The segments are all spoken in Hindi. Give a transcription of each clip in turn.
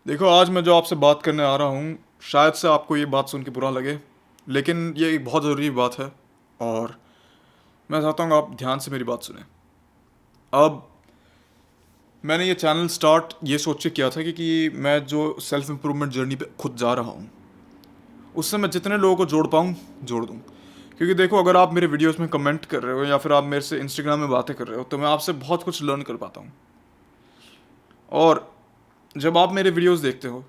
देखो, आज मैं जो आपसे बात करने आ रहा हूँ, शायद से आपको ये बात सुन के बुरा लगे, लेकिन ये एक बहुत ज़रूरी बात है और मैं चाहता हूँ आप ध्यान से मेरी बात सुनें। अब मैंने ये चैनल स्टार्ट ये सोच के किया था कि मैं जो सेल्फ इम्प्रूवमेंट जर्नी पे खुद जा रहा हूँ, उससे मैं जितने लोगों को जोड़ पाऊँ, जोड़ दूँ। क्योंकि देखो, अगर आप मेरे वीडियोस में कमेंट कर रहे हो या फिर आप मेरे से इंस्टाग्राम में बातें कर रहे हो, तो मैं आपसे बहुत कुछ लर्न कर पाता हूँ। और जब आप मेरे वीडियोस देखते हो,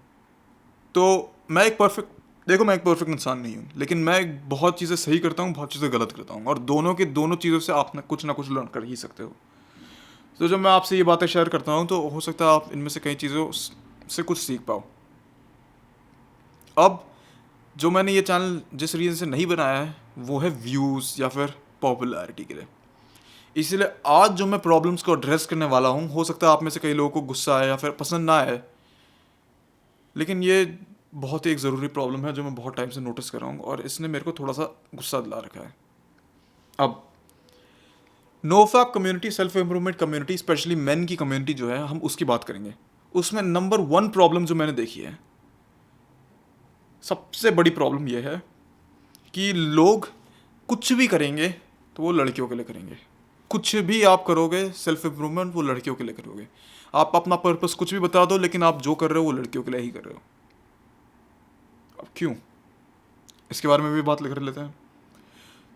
तो मैं एक परफेक्ट इंसान नहीं हूँ, लेकिन मैं बहुत चीज़ें सही करता हूँ, बहुत चीज़ें गलत करता हूँ, और दोनों चीज़ों से आप ना कुछ लर्न कर ही सकते हो। तो जब मैं आपसे ये बातें शेयर करता हूँ, तो हो सकता है आप इनमें से कई चीज़ों से कुछ सीख पाओ। अब जो मैंने ये चैनल जिस रीज़न से नहीं बनाया है, वो है व्यूज़ या फिर पॉपुलैरिटी के लिए। इसलिए आज जो मैं प्रॉब्लम्स को एड्रेस करने वाला हूँ, हो सकता है आप में से कई लोगों को गुस्सा आए या फिर पसंद ना आए, लेकिन ये बहुत ही एक ज़रूरी प्रॉब्लम है जो मैं बहुत टाइम से नोटिस कर रहा हूँ, और इसने मेरे को थोड़ा सा गुस्सा दिला रखा है। अब NoFap community, self improvement community, specially main की कम्युनिटी जो है, हम उसकी बात करेंगे। उसमें नंबर वन प्रॉब्लम जो मैंने देखी है, सबसे बड़ी प्रॉब्लम यह है कि लोग कुछ भी करेंगे तो वो लड़कियों के लिए करेंगे। कुछ भी आप करोगे सेल्फ इम्प्रूवमेंट, वो लड़कियों के लिए करोगे। आप अपना पर्पस कुछ भी बता दो, लेकिन आप जो कर रहे हो वो लड़कियों के लिए ही कर रहे हो। अब क्यों, इसके बारे में भी बात कर लेते हैं।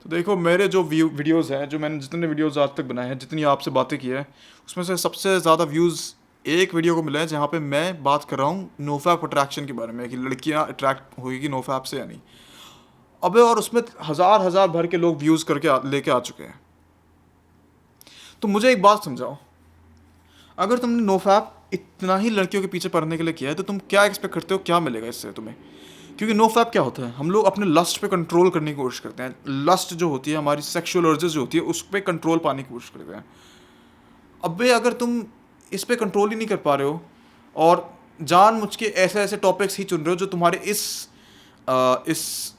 तो देखो, मेरे जो वीडियोस हैं, जो मैंने जितने वीडियोस आज तक बनाए हैं, जितनी आपसे बातें की है, उसमें से सबसे ज़्यादा व्यूज़ एक वीडियो को मिला है जहाँ पे मैं बात कर रहा हूँ नोफैप अट्रैक्शन के बारे में, कि लड़कियाँ अट्रैक्ट होगी नोफैप से या नहीं। अबे, और उसमें हज़ार हज़ार भर के लोग व्यूज़ करके लेके आ चुके हैं। तो मुझे एक बात समझाओ, अगर तुमने नोफैप इतना ही लड़कियों के पीछे पड़ने के लिए किया है, तो तुम क्या एक्सपेक्ट करते हो, क्या मिलेगा इससे तुम्हें? क्योंकि नो फैप क्या होता है, हम लोग अपने लस्ट पे कंट्रोल करने की कोशिश करते हैं। लस्ट जो होती है, हमारी सेक्सुअल अर्जेस जो होती है, उस पर कंट्रोल पाने की कोशिश करते हैं। अबे, अगर तुम इस पे कंट्रोल ही नहीं कर पा रहे हो और जान मुझ के ऐसे ऐसे टॉपिक्स ही चुन रहे हो जो तुम्हारे इस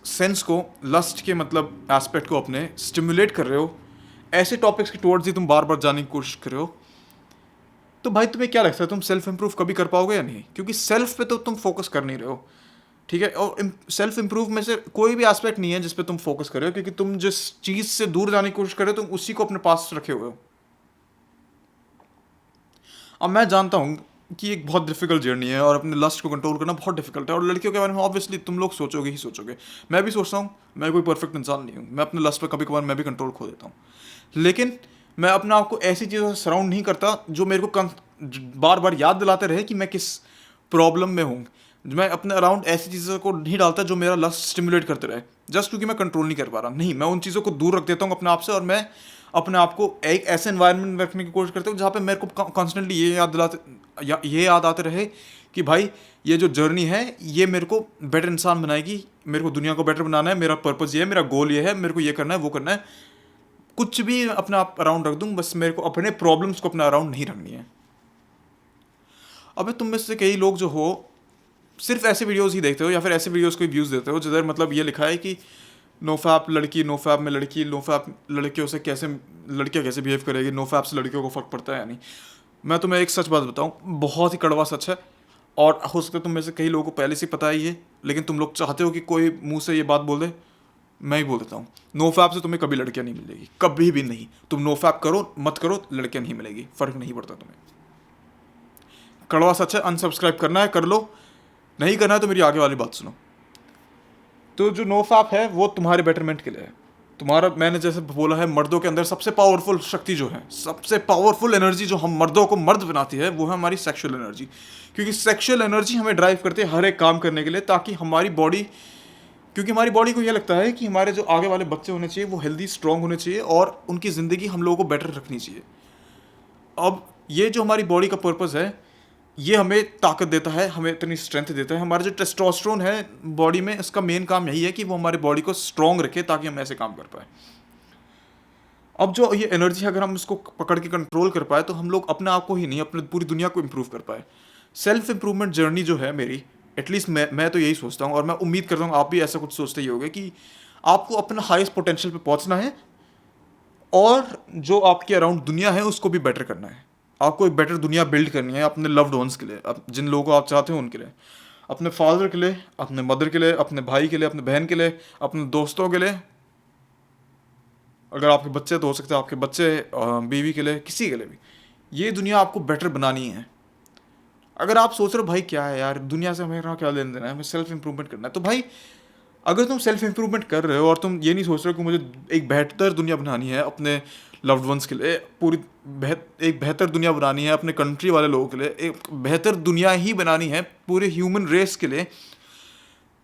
सेंस को, लस्ट के मतलब एस्पेक्ट को अपने स्टिमुलेट कर रहे हो, ऐसे टॉपिक्स के टुवर्ड्स ही तुम बार बार जाने की कोशिश कर रहे हो, तो भाई तुम्हें क्या लगता है तुम सेल्फ इंप्रूव कभी कर पाओगे या नहीं? क्योंकि सेल्फ पे तो तुम फोकस कर नहीं रहे हो, ठीक है। और सेल्फ इंप्रूव में से कोई भी एस्पेक्ट नहीं है जिस पे तुम फोकस कर रहे हो, क्योंकि तुम जिस चीज़ से दूर जाने की कोशिश कर रहे हो, तुम उसी को अपने पास रखे हुए हो। अब मैं जानता हूँ कि एक बहुत डिफिकल्ट जर्नी है और अपने लस्ट को कंट्रोल करना बहुत डिफिकल्ट है, और लड़कियों के बारे में ऑब्वियसली तुम लोग सोचोगे ही सोचोगे। मैं भी सोचता हूँ, मैं कोई परफेक्ट इंसान नहीं हूँ, मैं अपने लस्ट पर कभी कभार मैं भी कंट्रोल खो देता हूँ। लेकिन मैं अपने आप को ऐसी चीज़ों से सराउंड नहीं करता जो मेरे को बार बार याद दिलाते रहे कि मैं किस प्रॉब्लम में हूँ। मैं अपने अराउंड ऐसी चीज़ों को नहीं डालता जो मेरा लस्ट स्टिमुलेट करते रहे, जस्ट क्योंकि मैं कंट्रोल नहीं कर पा रहा। नहीं, मैं उन चीज़ों को दूर रख देता हूँ अपने आप से, और मैं अपने आप को एक ऐसे एनवायरनमेंट में रखने की कोशिश करता हूँ जहाँ पे मेरे को कॉन्स्टेंटली ये याद आते रहे कि भाई, ये जो जर्नी है ये मेरे को बेटर इंसान बनाएगी, मेरे को दुनिया को बेटर बनाना है, मेरा पर्पज़ ये है, मेरा गोल ये है, मेरे को ये करना है, वो करना है। कुछ भी अपने आप अराउंड रख दूँ, बस मेरे को अपने प्रॉब्लम्स को अपना अराउंड नहीं रखनी है। अबे, तुम में से कई लोग जो हो, सिर्फ ऐसे वीडियोस ही देखते हो या फिर ऐसे वीडियोस को व्यूज़ देते हो जिधर मतलब ये लिखा है कि नोफैप लड़की, नोफैप में लड़की, नोफैप लड़कियों से कैसे, लड़कियाँ कैसे बिहेव करेगी, नोफैप से लड़कियों को फ़र्क पड़ता है या नहीं। मैं तुम्हें एक सच बात बताऊँ, बहुत ही कड़वा सच है, और हो सकता है तुम में से कई लोगों को पहले से पता ही है, लेकिन तुम लोग चाहते हो कि कोई मुंह से ये बात बोल दे। मैं ही बोल देता हूँ, नोफैप से तुम्हें कभी लड़कियाँ नहीं मिलेगी, कभी भी नहीं। तुम नोफैप करो मत करो, लड़कियाँ नहीं मिलेगी, फ़र्क नहीं पड़ता तुम्हें। कड़वा सच है, अनसब्सक्राइब करना है कर लो, नहीं करना है तो मेरी आगे वाली बात सुनो। तो जो नोफैप है वो तुम्हारे बेटरमेंट के लिए है। तुम्हारा, मैंने जैसे बोला है, मर्दों के अंदर सबसे पावरफुल शक्ति जो है, सबसे पावरफुल एनर्जी जो हम मर्दों को मर्द बनाती है, वो है हमारी सेक्सुअल एनर्जी। क्योंकि सेक्सुअल एनर्जी हमें ड्राइव करती है हर एक काम करने के लिए, ताकि हमारी बॉडी, क्योंकि हमारी बॉडी को यह लगता है कि हमारे जो आगे वाले बच्चे होने चाहिए वो हेल्दी स्ट्रांग होने चाहिए, और उनकी ज़िंदगी हम लोगों को बेटर रखनी चाहिए। अब ये जो हमारी बॉडी का पर्पज़ है, ये हमें ताकत देता है, हमें इतनी स्ट्रेंथ देता है। हमारा जो टेस्टोस्टेरोन है बॉडी में, इसका मेन काम यही है कि वो हमारी बॉडी को स्ट्रॉन्ग रखे ताकि हम ऐसे काम कर पाए। अब जो ये एनर्जी, अगर हम इसको पकड़ के कंट्रोल कर पाए, तो हम लोग अपने आप को ही नहीं, अपने पूरी दुनिया को इम्प्रूव कर पाए। सेल्फ इम्प्रूवमेंट जर्नी जो है मेरी, एटलीस्ट मैं तो यही सोचता हूँ, और मैं उम्मीद करता हूँ आप भी ऐसा कुछ सोचते ही होगे, कि आपको अपना हाईएस्ट पोटेंशियल पे पहुँचना है, और जो आपके अराउंड दुनिया है उसको भी बेटर करना है। आपको एक बेटर दुनिया बिल्ड करनी है अपने लव्ड वंस के लिए, जिन लोगों को आप चाहते हो उनके लिए, अपने फादर के लिए, अपने मदर के लिए, अपने भाई के लिए, अपने बहन के लिए, अपने दोस्तों के लिए, अगर आपके बच्चे तो हो सकते हैं आपके बच्चे, बीवी के लिए, किसी के लिए भी। ये दुनिया आपको बेटर बनानी है। अगर आप सोच रहे हो भाई क्या है यार दुनिया से मेरा क्या लेन देना है, हमें सेल्फ इंप्रूवमेंट करना है, तो भाई अगर तुम सेल्फ इंप्रूवमेंट कर रहे हो और तुम ये नहीं सोच रहे हो कि मुझे एक बेहतर दुनिया बनानी है अपने लव्ड वंस के लिए, एक बेहतर दुनिया बनानी है अपने कंट्री वाले लोगों के लिए, एक बेहतर दुनिया ही बनानी है पूरे ह्यूमन रेस के लिए,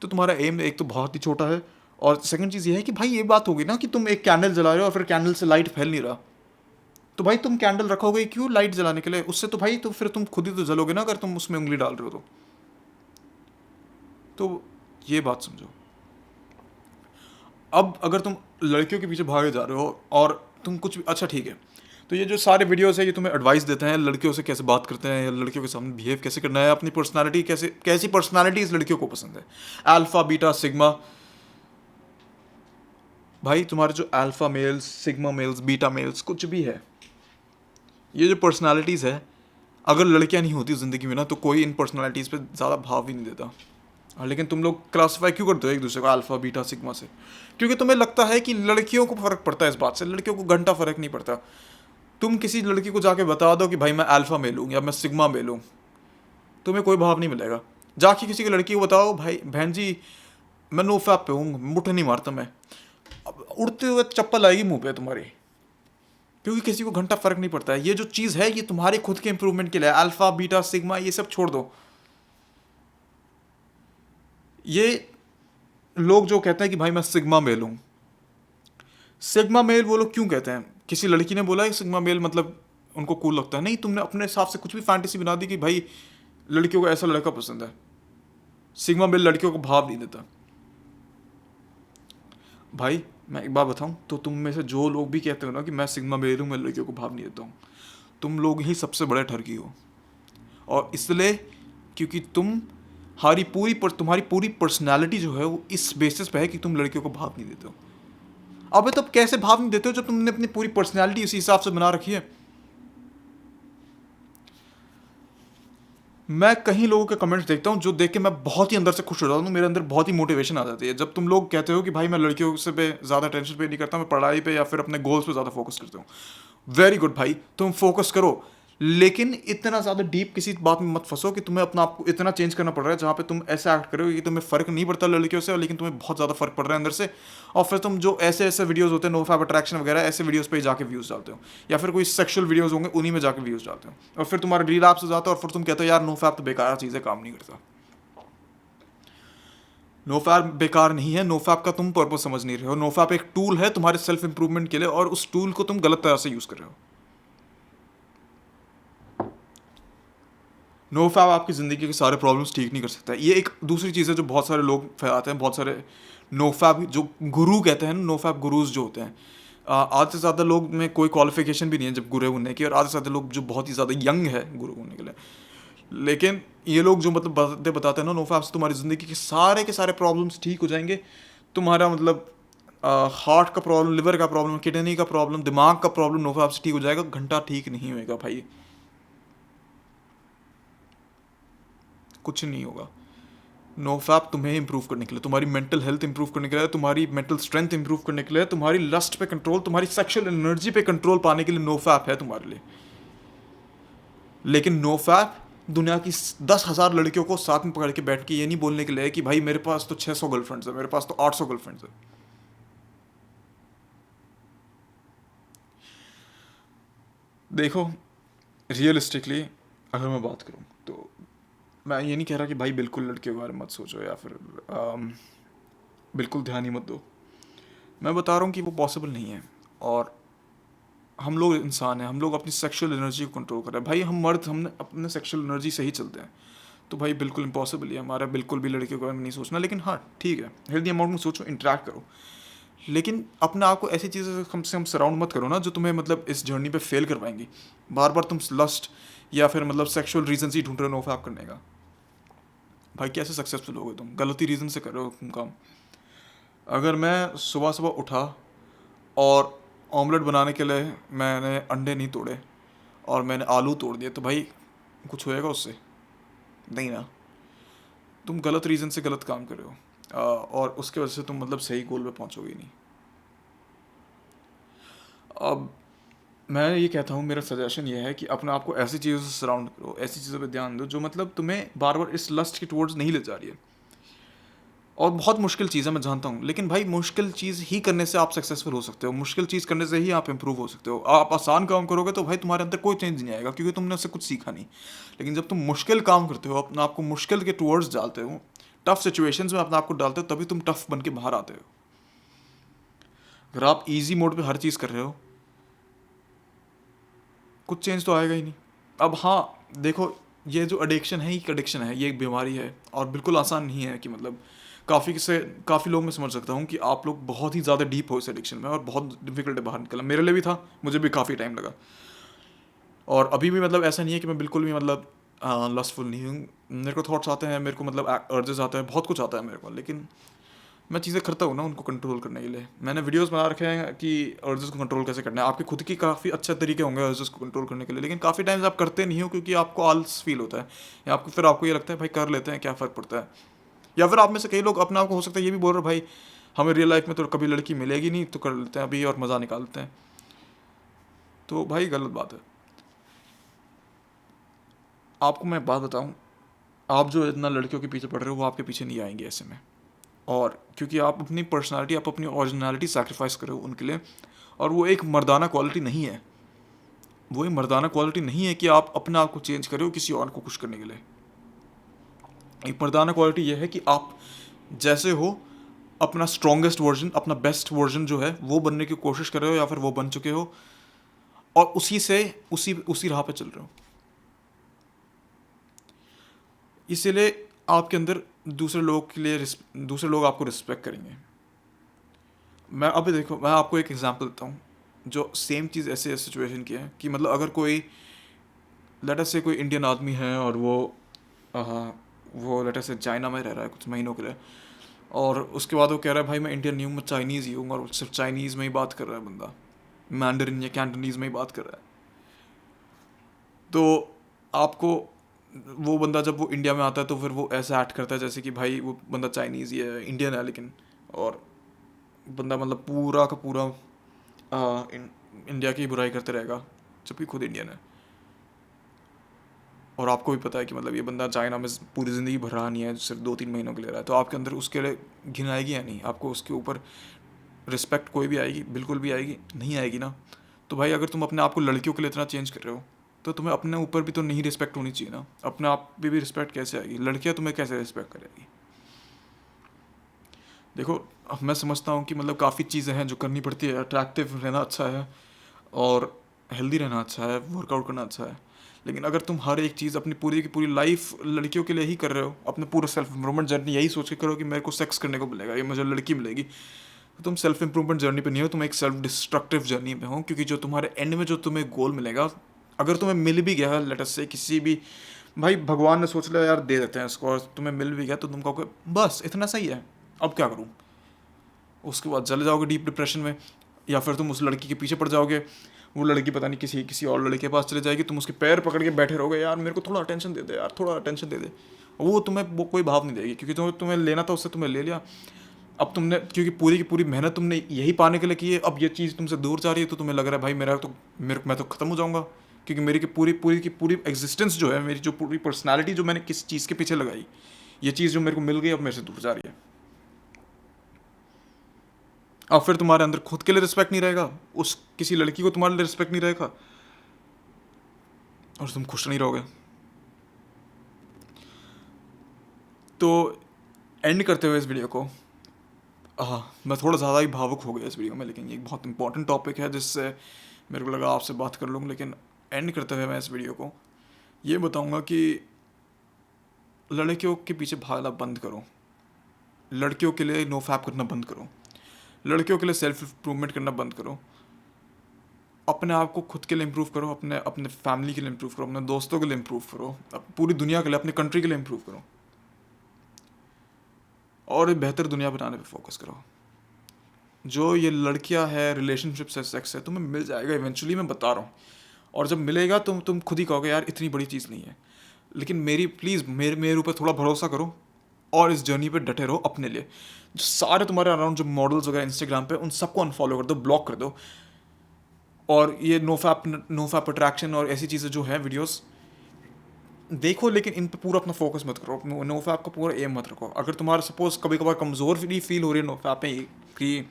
तो तुम्हारा एम एक तो बहुत ही छोटा है। और सेकंड चीज़ ये है कि भाई ये बात होगी ना कि तुम एक कैंडल जला रहे हो और फिर कैंडल से लाइट फैल नहीं रहा, तो भाई तुम कैंडल रखोगे क्यों लाइट जलाने के लिए, उससे तो भाई तो फिर तुम खुद ही तो जलोगे ना अगर तुम उसमें उंगली डाल रहे हो तो ये बात समझो। अब अगर तुम लड़कियों के पीछे भागे जा रहे हो और तुम कुछ भी, अच्छा ठीक है, तो ये जो सारे वीडियोस है ये तुम्हें एडवाइस देते हैं लड़कियों से कैसे बात करते हैं, या लड़कियों के सामने बिहेव कैसे करना है, अपनी पर्सनालिटी कैसी पर्सनालिटी इस लड़कियों को पसंद है, अल्फा बीटा सिग्मा। भाई तुम्हारे जो alpha males, sigma males, beta males कुछ भी है, ये जो पर्सनालिटीज़ है, अगर लड़कियां नहीं होती ज़िंदगी में ना तो कोई इन पर्सनालिटीज़ पे ज़्यादा भाव ही नहीं देता। लेकिन तुम लोग क्लासीफाई क्यों करते हो एक दूसरे को अल्फा बीटा सिग्मा से? क्योंकि तुम्हें लगता है कि लड़कियों को फ़र्क पड़ता है इस बात से, लड़कियों को घंटा फ़र्क नहीं पड़ता। तुम किसी लड़की को जाके बता दो कि भाई मैं अल्फा मेल हूँ या मैं सिग्मा मेल हूँ, तुम्हें कोई भाव नहीं मिलेगा। जाके किसी की लड़की को बताओ भाई बहन जी मैं नो फैप पे हूँ, मुट्ठे नहीं मारता मैं, अब उड़ते हुए चप्पल आएगी मुंह पे तुम्हारी, क्योंकि किसी को घंटा फर्क नहीं पड़ता है। ये जो चीज़ है ये तुम्हारे खुद के इंप्रूवमेंट के लिए, अल्फा बीटा सिग्मा ये सब छोड़ दो। ये लोग जो कहते हैं कि भाई मैं सिग्मा मेल हूँ, सिग्मा मेल वो लोग क्यों कहते हैं? किसी लड़की ने बोला है सिग्मा मेल मतलब उनको कूल लगता है? नहीं, तुमने अपने हिसाब से कुछ भी फैंटेसी बना दी कि भाई लड़कियों को ऐसा लड़का पसंद है। सिग्मा मेल लड़कियों को भाव नहीं देता। भाई मैं एक बात बताऊं, तो तुम में से जो लोग भी कहते हो ना कि मैं सिग्मा मेल हूँ, मैं लड़कियों को भाव नहीं देता हूँ, तुम लोग ही सबसे बड़े ठरकी हो। और इसलिए क्योंकि तुम्हारी पूरी पर्सनैलिटी जो है वो इस बेसिस पे है कि तुम लड़कियों को भाव नहीं देते हो। अबे तो कैसे भाव नहीं देते हो जब तुमने अपनी पूरी पर्सनैलिटी उसी हिसाब से बना रखी है? मैं कहीं लोगों के कमेंट्स देखता हूँ जो देख के मैं बहुत ही अंदर से खुश हो जाता हूँ, मेरे अंदर बहुत ही मोटिवेशन आ जाती है जब तुम लोग कहते हो कि भाई मैं लड़कियों से पे ज़्यादा टेंशन पे नहीं करता, मैं पढ़ाई पे या फिर अपने गोल्स पे ज़्यादा फोकस करता हूँ। वेरी गुड भाई, तुम फोकस करो, लेकिन इतना ज़्यादा डीप किसी बात में मत फंसो कि तुम्हें अपना आपको इतना चेंज करना पड़ रहा है जहाँ पे तुम ऐसा एक्ट करो कि तुम्हें फ़र्क नहीं पड़ता लड़कियों से, लेकिन तुम्हें बहुत ज़्यादा फ़र्क पड़ रहा है अंदर से। और फिर तुम जो ऐसे ऐसे वीडियोस होते हैं नो फैप अट्रैक्शन वगैरह, ऐसे वीडियोस पे जाके व्यूज़ डालते हो, या फिर कोई सेक्शुअल वीडियोस होंगे उन्हीं में जाके व्यूज़ डालते हो, और फिर तुम्हारा रील आपसे जाता है और फिर तुम कहते हो यार नो फैप तो बेकार चीज़ है, काम नहीं करता। नो फैप बेकार नहीं है, नो फैप का तुम पर्पस समझ नहीं रहे हो। नो फैप एक टूल है तुम्हारे सेल्फ इंप्रूवमेंट के लिए, और उस टूल को तुम गलत तरह से यूज़ कर रहे हो। नो फैप आपकी ज़िंदगी के सारे प्रॉब्लम्स ठीक नहीं कर सकता। ये एक दूसरी चीज़ है जो बहुत सारे लोग फैलाते हैं, बहुत सारे नो फैप जो गुरु कहते हैं, नो फैप गुरुज जो होते हैं, आधे से ज़्यादा लोग में कोई क्वालिफिकेशन भी नहीं है जब गुरु होने की, और आधे से ज़्यादा लोग जो बहुत ही ज़्यादा यंग है गुरु होने के लिए। लेकिन ये लोग जो मतलब बताते हैं ना नो फैप से तुम्हारी ज़िंदगी के सारे प्रॉब्लम्स ठीक हो जाएंगे। तुम्हारा मतलब हार्ट का प्रॉब्लम, लिवर का प्रॉब्लम, किडनी का प्रॉब्लम, दिमाग का प्रॉब्लम नो फैप से ठीक हो जाएगा, घंटा ठीक नहीं होएगा भाई, कुछ नहीं होगा। नो फैप तुम्हें इंप्रूव करने के लिए, तुम्हारी मेंटल हेल्थ इंप्रूव करने के लिए, तुम्हारी मेंटल स्ट्रेंथ इंप्रूव करने के लिए, तुम्हारी लस्ट पे कंट्रोल, तुम्हारी सेक्सुअल एनर्जी पे कंट्रोल पाने के लिए नो फैप है तुम्हारे लिए। लेकिन नो फैप दुनिया की 10,000 लड़कियों को साथ में पकड़ के बैठ के ये नहीं बोलने के लिए कि भाई मेरे पास तो 600 गर्लफ्रेंड्स है, मेरे पास तो 800 गर्लफ्रेंड्स है। देखो रियलिस्टिकली अगर मैं बात करूँ तो मैं ये नहीं कह रहा कि भाई बिल्कुल लड़कियों के बारे में मत सोचो या फिर बिल्कुल ध्यान ही मत दो। मैं बता रहा हूँ कि वो पॉसिबल नहीं है, और हम लोग इंसान हैं, हम लोग अपनी सेक्सुअल एनर्जी को कंट्रोल कर रहे हैं। भाई हम मर्द, हमने अपने सेक्सुअल एनर्जी से ही चलते हैं, तो भाई बिल्कुल इम्पॉसिबल ही है हमारा बिल्कुल भी लड़कियों के बारे में नहीं सोचना। लेकिन हाँ ठीक है, हेल्दी अमाउंट में सोचो, इंटरेक्ट करो, लेकिन अपने आप को ऐसी चीज़ों से कम सराउंड मत करो ना जो तुम्हें मतलब इस जर्नी पे फेल करवाएंगी। बार बार तुम लस्ट या फिर मतलब सेक्सुअल रीजन ही ढूंढ रहे हो नो फैप करने का, भाई कैसे सक्सेसफुल होगे तुम? गलती रीज़न से कर रहे हो तुम काम। अगर मैं सुबह सुबह उठा और ऑमलेट बनाने के लिए मैंने अंडे नहीं तोड़े, और मैंने आलू तोड़ दिए, तो भाई कुछ होएगा उससे? नहीं ना। तुम गलत रीज़न से गलत काम कर रहे हो, और उसके वजह से तुम मतलब सही गोल पे पहुंचोगे ही नहीं। अब मैं ये कहता हूँ, मेरा सजेशन ये है कि अपने आप को ऐसी चीज़ों से सराउंड करो, ऐसी चीज़ों पे ध्यान दो जो मतलब तुम्हें बार बार इस लस्ट के टुवर्ड्स नहीं ले जा रही है। और बहुत मुश्किल चीज़ है, मैं जानता हूँ, लेकिन भाई मुश्किल चीज़ ही करने से आप सक्सेसफुल हो सकते हो, मुश्किल चीज़ करने से ही आप इंप्रूव हो सकते हो। आप आसान काम करोगे तो भाई तुम्हारे अंदर कोई चेंज नहीं आएगा, क्योंकि तुमने उससे कुछ सीखा नहीं। लेकिन जब तुम मुश्किल काम करते हो, अपने आप को मुश्किल के टुवर्ड्स डालते हो, टफ सिचुएशंस में अपने आप को डालते हो, तभी तुम टफ बन के बाहर आते हो। अगर आप ईजी मोड पे हर चीज़ कर रहे हो, कुछ चेंज तो आएगा ही नहीं। अब हाँ, देखो, ये जो एडिक्शन है, एक एडिक्शन है, ये एक बीमारी है, और बिल्कुल आसान नहीं है कि मतलब काफ़ी लोग मैं समझ सकता हूँ कि आप लोग बहुत ही ज़्यादा डीप हो इस एडिक्शन में, और बहुत डिफिकल्ट है बाहर निकलना। मेरे लिए भी था, मुझे भी काफ़ी टाइम लगा। और अभी भी मतलब ऐसा नहीं है कि मैं बिल्कुल भी मतलब लस्टफुल नहीं हूँ। मेरे को थॉट्स आते हैं, मेरे को मतलब अर्जेस आते हैं, बहुत कुछ आता है मेरे को, लेकिन मैं चीज़ें करता हूँ ना उनको कंट्रोल करने के लिए। मैंने वीडियोस बना रखे हैं कि अर्जेस को कंट्रोल कैसे करना है। आपके खुद की काफ़ी अच्छे तरीके होंगे अर्जेस को कंट्रोल करने के लिए, लेकिन काफ़ी टाइम्स आप करते नहीं हो, क्योंकि आपको आलस फील होता है, या आपको ये लगता है भाई कर लेते हैं, क्या फ़र्क पड़ता है। या फिर आप में से कई लोग अपने आप को हो सकता है ये भी बोल रहे भाई हमें रियल लाइफ में तो कभी लड़की मिलेगी नहीं, तो कर लेते हैं अभी और मज़ा निकालते हैं। तो भाई गलत बात है। आपको मैं बात बताऊँ, आप जो इतना लड़कियों के पीछे पड़ रहे हो, वो आपके पीछे नहीं आएंगे ऐसे में। और क्योंकि आप अपनी पर्सनालिटी, आप अपनी ओरिजिनलिटी सैक्रिफाइस करो उनके लिए, और वो एक मर्दाना क्वालिटी नहीं है। वो एक मर्दाना क्वालिटी नहीं है कि आप अपने आप को चेंज करे हो किसी और को खुश करने के लिए। एक मर्दाना क्वालिटी ये है कि आप जैसे हो, अपना स्ट्रॉन्गेस्ट वर्जन, अपना बेस्ट वर्जन जो है वो बनने की कोशिश कर रहे हो, या फिर वो बन चुके हो, और उसी से उसी उसी राह पे चल रहे हो। इसीलिए आपके अंदर दूसरे लोग आपको रिस्पेक्ट करेंगे। मैं अभी देखो, मैं आपको एक एग्जांपल देता हूँ, जो सेम चीज़ ऐसे सिचुएशन की है कि मतलब अगर कोई, लेट अस से कोई इंडियन आदमी है, और वो लेट अस से चाइना में रह रहा है कुछ महीनों के लिए, और उसके बाद वो कह रहा है भाई मैं इंडियन नहीं हूँ, मैं चाइनीज़ ही हूँ, और सिर्फ चाइनीज़ में ही बात कर रहा है बंदा, मैंडरिन या कैंटनीज़ में ही बात कर रहा है। तो आपको, वो बंदा जब वो इंडिया में आता है, तो फिर वो ऐसा एक्ट करता है जैसे कि भाई वो बंदा चाइनीज़ ही है, इंडियन है लेकिन, और बंदा मतलब पूरा का पूरा इंडिया की बुराई करते रहेगा, जबकि खुद इंडियन है। और आपको भी पता है कि मतलब ये बंदा चाइना में पूरी ज़िंदगी भर रहा नहीं है, सिर्फ 2-3 महीनों के लिए रहा है, तो आपके अंदर उसके लिए घिन आएगी या नहीं? आपको उसके ऊपर रिस्पेक्ट कोई भी आएगी? बिल्कुल भी आएगी नहीं आएगी ना। तो भाई अगर तुम अपने आप को लड़कियों के लिए इतना चेंज कर रहे हो, तो तुम्हें अपने ऊपर भी तो नहीं रिस्पेक्ट होनी चाहिए ना। अपने आप पे भी रिस्पेक्ट कैसे आएगी? लड़कियां तुम्हें कैसे रिस्पेक्ट करेगी? देखो, अब मैं समझता हूँ कि मतलब काफ़ी चीज़ें हैं जो करनी पड़ती है। अट्रैक्टिव रहना अच्छा है, और हेल्दी रहना अच्छा है, वर्कआउट करना अच्छा है, लेकिन अगर तुम हर एक चीज़ अपनी पूरी की पूरी लाइफ लड़कियों के लिए ही कर रहे हो, अपने पूरा सेल्फ इम्प्रूवमेंट जर्नी यही सोच के करो कि मेरे को सेक्स करने को मिलेगा या मुझे लड़की मिलेगी, तो तुम सेल्फ इम्प्रूवमेंट जर्नी पे नहीं हो, तुम एक सेल्फ डिस्ट्रक्टिव जर्नी पे हो। क्योंकि जो तुम्हारे एंड में जो तुम्हें गोल मिलेगा, अगर तुम्हें मिल भी गया लेट अस से किसी भी, भाई भगवान ने सोच लिया यार दे देते हैं इसको, और तुम्हें मिल भी गया, तो तुम कहोगे बस इतना सही है, अब क्या करूँ? उसके बाद चले जाओगे डीप डिप्रेशन में, या फिर तुम उस लड़की के पीछे पड़ जाओगे, वो लड़की पता नहीं किसी किसी और लड़के के पास चले जाएगी, तुम उसके पैर पकड़ के बैठे रहोगे, यार मेरे को थोड़ा अटेंशन दे दे, यार थोड़ा अटेंशन दे दे। वो तुम्हें वो कोई भाव नहीं देगी, क्योंकि तुम्हें लेना था उससे, तुम्हें ले लिया। अब तुमने, क्योंकि पूरी की पूरी मेहनत तुमने यही पाने के लिए की है, अब ये चीज़ तुमसे दूर जा रही है, तो तुम्हें लग रहा है भाई मैं तो ख़त्म हो जाऊंगा, क्योंकि मेरी की पूरी एग्जिस्टेंस जो है, मेरी जो पूरी पर्सनैलिटी जो मैंने किस चीज़ के पीछे लगाई, ये चीज़ जो मेरे को मिल गई, अब मेरे से दूर जा रही है। अब फिर तुम्हारे अंदर खुद के लिए रिस्पेक्ट नहीं रहेगा, उस किसी लड़की को तुम्हारे लिए रिस्पेक्ट नहीं रहेगा, और तुम खुश नहीं रहोगे। तो एंड करते हुए इस वीडियो को, मैं थोड़ा ज़्यादा ही भावुक हो गया इस वीडियो में, लेकिन ये एक बहुत इंपॉर्टेंट टॉपिक है जिससे मेरे को लगा आपसे बात कर लूँ। लेकिन एंड करते हुए मैं इस वीडियो को ये बताऊँगा कि लड़कियों के पीछे भागना बंद करो, लड़कियों के लिए नो फैप करना बंद करो, लड़कियों के लिए सेल्फ इम्प्रूवमेंट करना बंद करो, अपने आप को खुद के लिए इम्प्रूव करो, अपने अपने फैमिली के लिए इम्प्रूव करो, अपने दोस्तों के लिए इम्प्रूव करो, पूरी दुनिया के लिए, अपनी कंट्री के लिए इम्प्रूव करो, और एक बेहतर दुनिया बनाने पे फोकस करो। जो ये लड़कियां है, रिलेशनशिप्स है, सेक्स है, तुम्हें मिल जाएगा इवेंचुअली, मैं बता रहा हूँ। और जब मिलेगा तुम खुद ही कहोगे यार इतनी बड़ी चीज़ नहीं है। लेकिन मेरी प्लीज़ मेरे ऊपर थोड़ा भरोसा करो और इस जर्नी पे डटे रहो अपने लिए। जो सारे तुम्हारे अराउंड जो मॉडल्स वगैरह इंस्टाग्राम पे, उन सबको अनफॉलो कर दो, ब्लॉक कर दो। और ये नो फैप अट्रैक्शन और ऐसी चीज़ें जो है वीडियोस देखो, लेकिन इन पे पूरा अपना फोकस मत करो, नो फैप का पूरा एम मत रखो। अगर तुम्हारा सपोज कभी कभार कमज़ोर फील हो रही है नो फैप में कि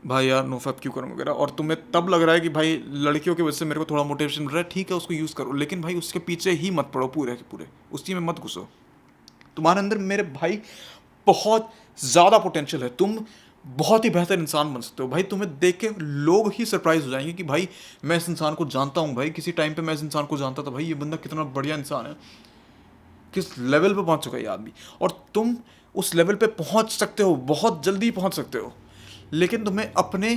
भाई यार नो फैप क्यों करूँ वगैरह, और तुम्हें तब लग रहा है कि भाई लड़कियों की वजह से मेरे को थोड़ा मोटिवेशन मिल रहा है, ठीक है उसको यूज़ करो, लेकिन भाई उसके पीछे ही मत पड़ो पूरे के पूरे, उसी में मत घुसो। तुम्हारे अंदर मेरे भाई बहुत ज़्यादा पोटेंशियल है, तुम बहुत ही बेहतर इंसान बन सकते हो भाई। तुम्हें देख के लोग ही सरप्राइज हो जाएंगे कि भाई मैं इस इंसान को जानता हूँ भाई, किसी टाइम पे मैं इस इंसान को जानता था भाई, ये बंदा कितना बढ़िया इंसान है, किस लेवल पे पहुँच चुका है ये आदमी। और तुम उस लेवल पे पहुँच सकते हो, बहुत जल्दी पहुँच सकते हो, लेकिन तुम्हें अपने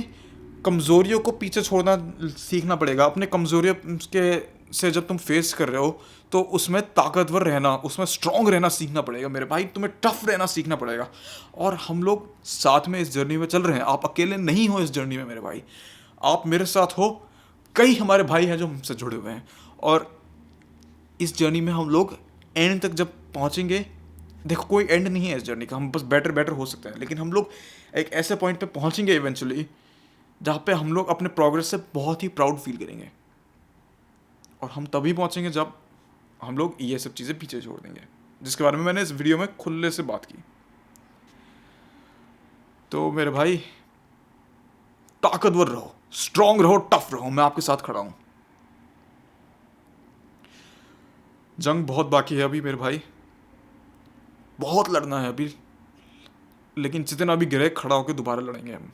कमज़ोरियों को पीछे छोड़ना सीखना पड़ेगा। अपने कमज़ोरियों के से जब तुम फेस कर रहे हो तो उसमें ताकतवर रहना, उसमें स्ट्रॉन्ग रहना सीखना पड़ेगा मेरे भाई, तुम्हें टफ रहना सीखना पड़ेगा। और हम लोग साथ में इस जर्नी में चल रहे हैं, आप अकेले नहीं हो इस जर्नी में मेरे भाई, आप मेरे साथ हो, कई हमारे भाई हैं जो हमसे जुड़े हुए हैं। और इस जर्नी में हम लोग एंड तक जब पहुँचेंगे, देखो कोई एंड नहीं है इस जर्नी का, हम बस बेटर हो सकते हैं, लेकिन हम लोग एक ऐसे पॉइंट पे पहुँचेंगे इवेंचुअली जहाँ पे हम लोग अपने प्रोग्रेस से बहुत ही प्राउड फील करेंगे। और हम तभी पहुँचेंगे जब हम लोग ये सब चीज़ें पीछे छोड़ देंगे, जिसके बारे में मैंने इस वीडियो में खुले से बात की। तो मेरे भाई ताकतवर रहो, स्ट्रांग रहो, टफ रहो, मैं आपके साथ खड़ा हूँ। जंग बहुत बाकी है अभी मेरे भाई, बहुत लड़ना है अभी, लेकिन जितना अभी गिरे खड़ा होकर दोबारा लड़ेंगे हम।